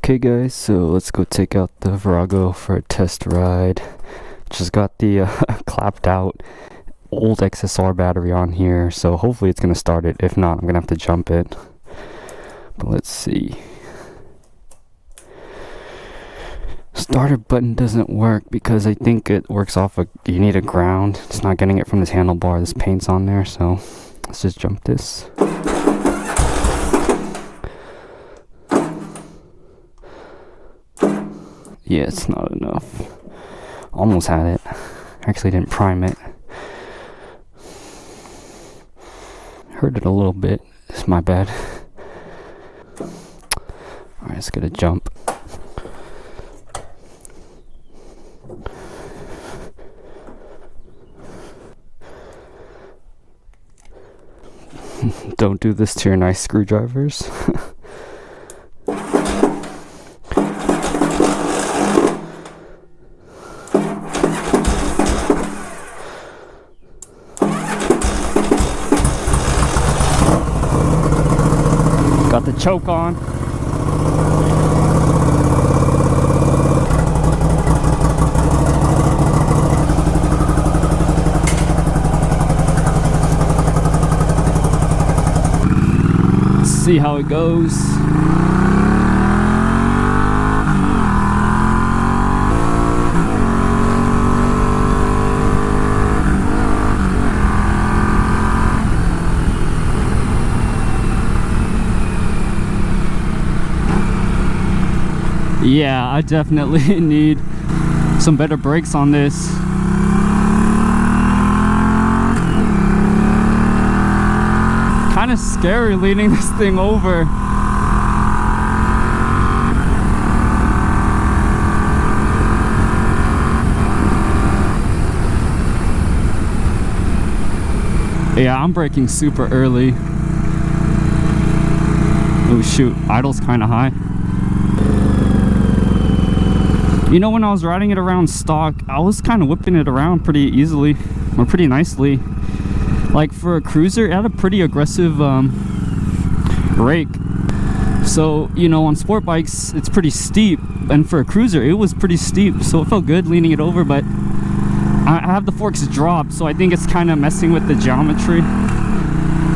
Okay guys, so let's go take out the Virago for a test ride. Just got the clapped out old XSR battery on here, so hopefully it's gonna start it. If not, I'm gonna have to jump it. But let's see. Starter button doesn't work because I think it works off you need a ground. It's not getting it from this handlebar. This paint's on there, so let's just jump this. Yeah, it's not enough. Almost had it. Actually didn't prime it. Heard it a little bit. It's my bad. Alright, let's get a jump. Don't do this to your nice screwdrivers. Got the choke on. Let's see how it goes. Yeah, I definitely need some better brakes on this. Kind of scary leaning this thing over. Yeah, I'm braking super early. Oh shoot, idle's kind of high. You know, when I was riding it around stock, I was kind of whipping it around pretty easily, or pretty nicely. Like for a cruiser, it had a pretty aggressive rake. So, you know, on sport bikes, it's pretty steep. And for a cruiser, it was pretty steep. So it felt good leaning it over, but I have the forks dropped. So I think it's kind of messing with the geometry.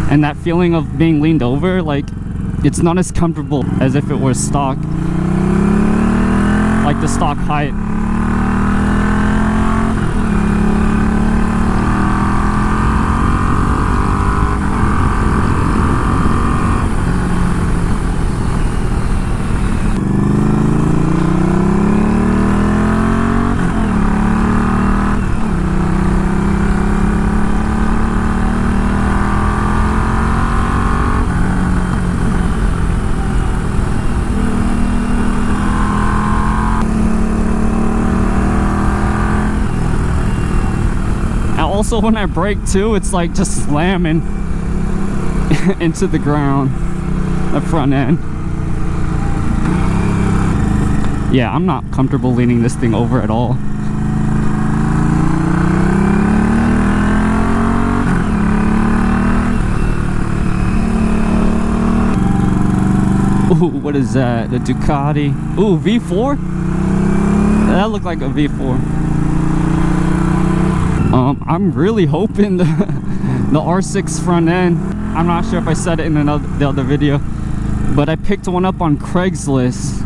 And that feeling of being leaned over, like, it's not as comfortable as if it were stock. Like the stock height. Also, when I brake too, it's like just slamming into the ground, the front end. Yeah, I'm not comfortable leaning this thing over at all. Ooh, what is that? The Ducati. Ooh, V4? That looked like a V4. I'm really hoping the R6 front end. I'm not sure if I said it in the other video, but I picked one up on Craigslist.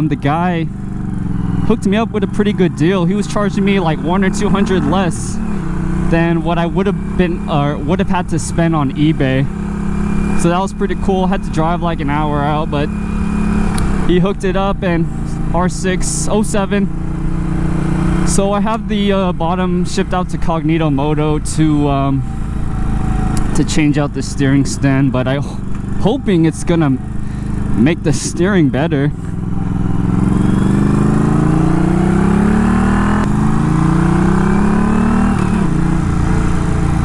The guy hooked me up with a pretty good deal. He was charging me like $100 or $200 less than what I would have had to spend on eBay. So that was pretty cool. I had to drive like an hour out, but he hooked it up, and R6 07. So I have the bottom shipped out to Cognito Moto to change out the steering stand, but I'm hoping it's gonna make the steering better.